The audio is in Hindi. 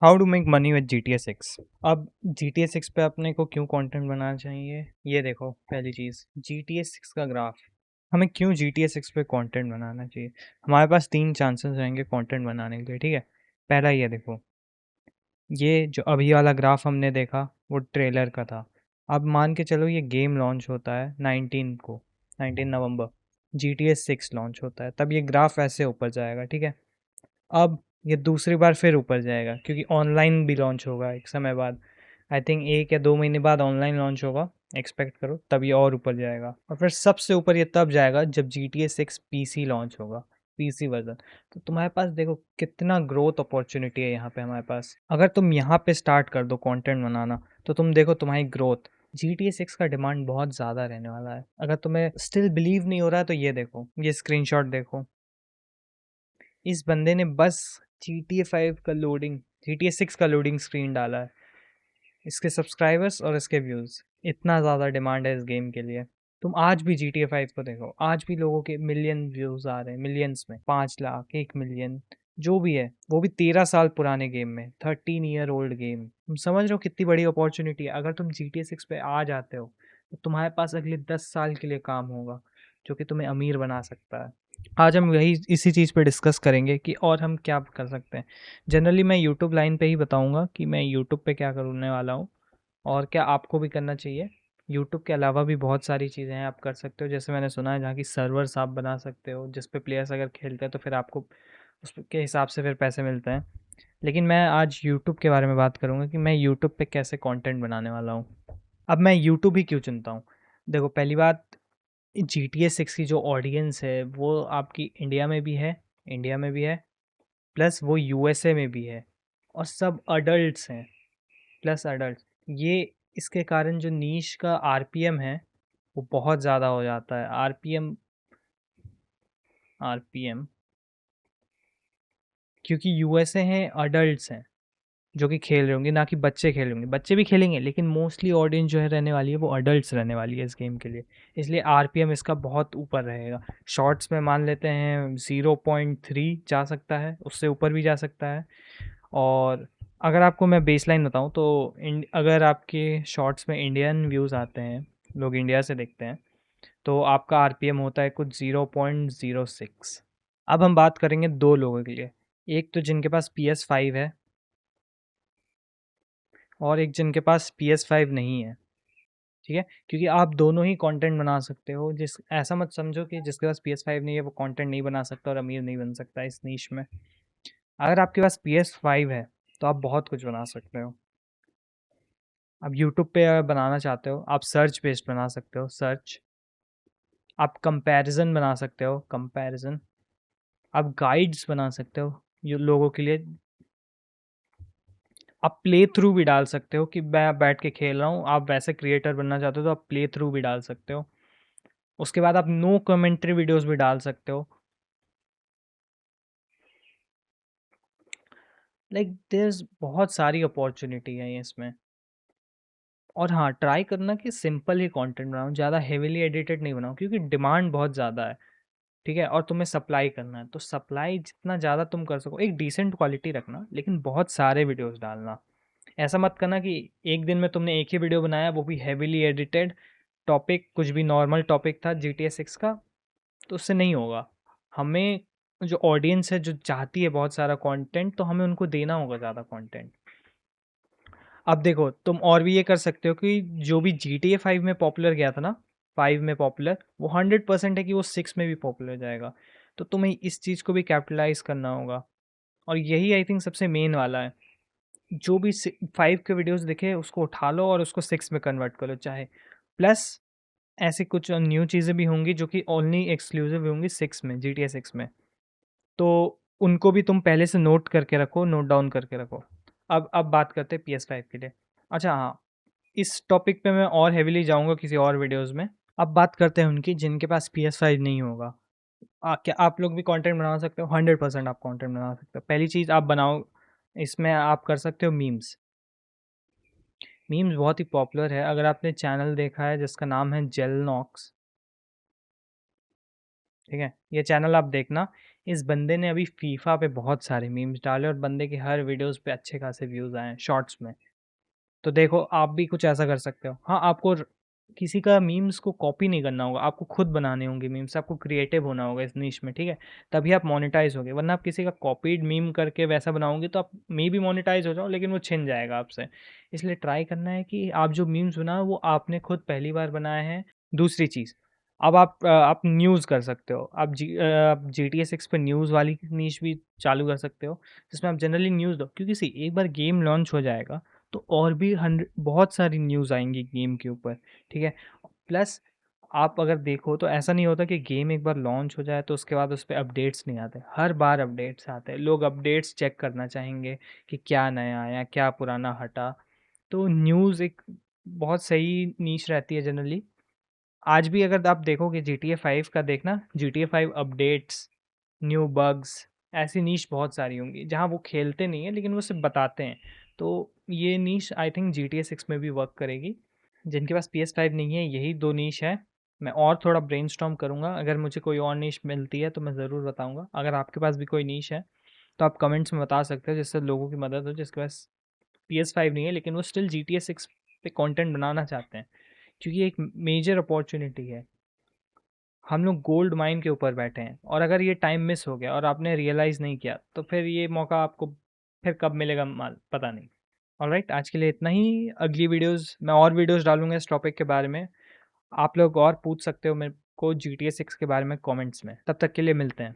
How to make money with G T A six. अब जी टी ए सिक्स पे अपने को क्यों कंटेंट बनाना चाहिए, ये देखो। पहली चीज़, जी टी ए सिक्स का ग्राफ। हमें क्यों जी टी ए सिक्स पे कंटेंट बनाना चाहिए? हमारे पास 3 चांसेस रहेंगे कंटेंट बनाने के लिए, ठीक है। पहला ये देखो, ये जो अभी वाला ग्राफ हमने देखा वो ट्रेलर का था। अब मान के चलो ये गेम लॉन्च होता है 19 नवंबर, G T A six launch होता है, तब ये ग्राफ ऐसे ऊपर जाएगा, ठीक है। अब ये दूसरी बार फिर ऊपर जाएगा क्योंकि ऑनलाइन भी लॉन्च होगा एक समय बाद। आई थिंक 1 या 2 महीने बाद ऑनलाइन लॉन्च होगा, एक्सपेक्ट करो, तब ये और ऊपर जाएगा। और फिर सबसे ऊपर ये तब जाएगा जब G T A six P C launch होगा, पी सी वर्जन। तो तुम्हारे पास देखो कितना ग्रोथ अपॉर्चुनिटी है यहाँ पे हमारे पास। अगर तुम यहाँ पे स्टार्ट कर दो कंटेंट बनाना तो तुम देखो तुम्हारी growth. Ji T A six का डिमांड बहुत ज़्यादा रहने वाला है। अगर तुम्हें स्टिल बिलीव नहीं हो रहा है तो ये देखो, ये स्क्रीनशॉट देखो। इस बंदे ने बस जी टी ए फाइव का loading, ji T A six का लोडिंग स्क्रीन डाला है। इसके सब्सक्राइबर्स और इसके व्यूज़, इतना ज़्यादा डिमांड है इस गेम के लिए। तुम आज भी जी टी ए फाइव को देखो, आज भी लोगों के मिलियन व्यूज़ आ रहे हैं, मिलियंस में, 5 लाख, 1 मिलियन, जो भी है, वो भी 13 साल पुराने गेम में, 13 ईयर ओल्ड गेम। तुम समझ रहे हो कितनी बड़ी अपॉर्चुनिटी है? अगर तुम जी टी ए सिक्स पे आ जाते हो तो तुम्हारे पास अगले 10 साल के लिए काम होगा, जो कि तुम्हें अमीर बना सकता है। आज हम यही इसी चीज़ पे डिस्कस करेंगे कि और हम क्या कर सकते हैं। जनरली मैं यूट्यूब लाइन पे ही बताऊंगा कि मैं यूट्यूब पे क्या करने वाला हूँ और क्या आपको भी करना चाहिए। यूट्यूब के अलावा भी बहुत सारी चीज़ें हैं आप कर सकते हो, जैसे मैंने सुना है जहाँ की सर्वर्स आप बना सकते हो जिस पे प्लेयर्स अगर खेलते हैं तो फिर आपको उसके हिसाब से फिर पैसे मिलते हैं। लेकिन मैं आज यूट्यूब के बारे में बात करूँगा कि मैं यूट्यूब पे कैसे कंटेंट बनाने वाला हूँ। अब मैं यूट्यूब ही क्यों चुनता हूँ? देखो, पहली बात, जी टी ए सिक्स की जो ऑडियंस है वो आपकी इंडिया में भी है, प्लस वो यूएसए में भी है, और सब अडल्ट्स हैं, प्लस अडल्ट। ये इसके कारण जो नीश का आरपीएम है वो बहुत ज़्यादा हो जाता है। आरपीएम, आरपीएम, क्योंकि यूएसए हैं, अडल्ट्स हैं जो कि खेल रहे होंगे, ना कि बच्चे खेल रहे होंगे। बच्चे भी खेलेंगे लेकिन मोस्टली ऑडियंस जो है रहने वाली है वो अडल्ट्स रहने वाली है इस गेम के लिए। इसलिए आरपीएम इसका बहुत ऊपर रहेगा। शॉर्ट्स में मान लेते हैं 0.3 जा सकता है, उससे ऊपर भी जा सकता है। और अगर आपको मैं बेसलाइन बताऊं तो अगर आपके शॉर्ट्स में इंडियन व्यूज़ आते हैं, लोग इंडिया से देखते हैं, तो आपका आरपीएम होता है कुछ 0.06। अब हम बात करेंगे दो लोगों के लिए, एक तो जिनके पास पी एस फाइव है और एक जिनके पास पी एस फाइव नहीं है, ठीक है। क्योंकि आप दोनों ही कंटेंट बना सकते हो। जिस ऐसा मत समझो कि जिसके पास पी एस फाइव नहीं है वो कंटेंट नहीं बना सकता और अमीर नहीं बन सकता इस नीश में। अगर आपके पास पी एस फाइव है तो आप बहुत कुछ बना सकते हो। आप यूट्यूब पे अगर बनाना चाहते हो आप सर्च बेस्ड बना सकते हो, सर्च। आप कंपैरिजन बना सकते हो, कंपैरिजन। आप गाइड्स बना सकते हो ये लोगों के लिए। आप प्ले थ्रू भी डाल सकते हो कि मैं बैठ के खेल रहा हूँ। आप वैसे क्रिएटर बनना चाहते हो तो आप प्ले थ्रू भी डाल सकते हो। उसके बाद आप नो कमेंट्री वीडियोस भी डाल सकते हो। लाइक देयर्स बहुत सारी अपॉर्चुनिटी है इसमें। और हाँ, ट्राई करना कि सिंपल ही कंटेंट बनाओ, ज़्यादा हेविली एडिटेड नहीं बनाओ क्योंकि डिमांड बहुत ज़्यादा है, ठीक है। और तुम्हें सप्लाई करना है तो सप्लाई जितना ज़्यादा तुम कर सको, एक डिसेंट क्वालिटी रखना, लेकिन बहुत सारे वीडियोस डालना। ऐसा मत करना कि एक दिन में तुमने एक ही वीडियो बनाया, वो भी हेविली एडिटेड, टॉपिक कुछ भी नॉर्मल टॉपिक था जी टी ए सिक्स का, तो उससे नहीं होगा। हमें जो ऑडियंस है जो चाहती है बहुत सारा कंटेंट, तो हमें उनको देना होगा ज़्यादा कंटेंट। अब देखो, तुम और भी ये कर सकते हो कि जो भी जी टी ए फाइव में पॉपुलर गया था ना, फाइव में पॉपुलर, वो 100% है कि वो सिक्स में भी पॉपुलर जाएगा। तो तुम्हें इस चीज़ को भी कैपिटलाइज करना होगा। और यही आई थिंक सबसे मेन वाला है। जो भी फाइव के वीडियोस दिखे उसको उठा लो और उसको सिक्स में कन्वर्ट करो चाहे। प्लस ऐसी कुछ न्यू चीज़ें भी होंगी जो कि ओनली एक्सक्लूसिव होंगी सिक्स में, जी टी ए सिक्स में। तो उनको भी तुम पहले से नोट करके रखो, नोट डाउन करके रखो। अब बात करते हैं पी एस फाइव के लिए। अच्छा हाँ, इस टॉपिक पे मैं और हेविली जाऊंगा किसी और वीडियोस में। अब बात करते हैं उनकी जिनके पास पी एस फाइव नहीं होगा। क्या आप लोग भी कंटेंट बना सकते हो? 100% आप कंटेंट बना सकते हो। पहली चीज़ आप बनाओ, इसमें आप कर सकते हो मीम्स। मीम्स बहुत ही पॉपुलर है। अगर आपने चैनल देखा है जिसका नाम है जेल नॉक्स, ठीक है, ये चैनल आप देखना। इस बंदे ने अभी फीफा पे बहुत सारे मीम्स डाले और बंदे के हर वीडियोस पे अच्छे खासे व्यूज़ आए हैं शॉर्ट्स में। तो देखो आप भी कुछ ऐसा कर सकते हो। हाँ, आपको किसी का मीम्स को कॉपी नहीं करना होगा, आपको खुद बनाने होंगे मीम्स, आपको क्रिएटिव होना होगा इस नीश में, ठीक है? तभी आप मोनेटाइज होगे, वरना आप किसी का कॉपीड मीम करके वैसा बनाओगे तो आप मे बी मोनेटाइज हो जाओ, लेकिन वो छिन जाएगा आपसे। इसलिए ट्राई करना है कि आप जो मीम्स बनाओ वो आपने खुद पहली बार बनाए हैं। दूसरी चीज़, अब आप न्यूज़ कर सकते हो। आप GTA 6 पे न्यूज़ वाली नीश भी चालू कर सकते हो, जिसमें आप जनरली न्यूज़ दो, क्योंकि एक बार गेम लॉन्च हो जाएगा तो और भी 100 बहुत सारी न्यूज़ आएंगी गेम के ऊपर, ठीक है? प्लस आप अगर देखो तो ऐसा नहीं होता कि गेम एक बार लॉन्च हो जाए तो उसके बाद उस पर अपडेट्स नहीं आते, हर बार अपडेट्स आते हैं। लोग अपडेट्स चेक करना चाहेंगे कि क्या नया आया, क्या पुराना हटा। तो न्यूज़ एक बहुत सही नीश रहती है जनरली। आज भी अगर आप देखोगे GTA 5 का देखना, GTA 5 अपडेट्स, न्यू बग्स, ऐसी नीश बहुत सारी होंगी जहाँ वो खेलते नहीं है लेकिन वो सिर्फ बताते हैं। तो ये नीश आई थिंक GTA 6 में भी वर्क करेगी। जिनके पास PS5 नहीं है, यही दो नीश है। मैं और थोड़ा ब्रेनस्टॉर्म करूँगा, अगर मुझे कोई और नीश मिलती है तो मैं ज़रूर बताऊँगा। अगर आपके पास भी कोई नीश है तो आप कमेंट्स में बता सकते हो, जिससे लोगों की मदद हो जिसके पास PS5 नहीं है लेकिन वो स्टिल GTA 6 पे कंटेंट बनाना चाहते हैं, क्योंकि एक मेजर अपॉर्चुनिटी है। हम लोग गोल्ड माइन के ऊपर बैठे हैं और अगर ये टाइम मिस हो गया और आपने रियलाइज़ नहीं किया तो फिर ये मौका आपको फिर कब मिलेगा माल पता नहीं। ऑलराइट, आज के लिए इतना ही। अगली वीडियोस मैं और वीडियोस डालूंगा इस टॉपिक के बारे में। आप लोग और पूछ सकते हो मेरे को GTA 6 के बारे में कमेंट्स में। तब तक के लिए मिलते हैं।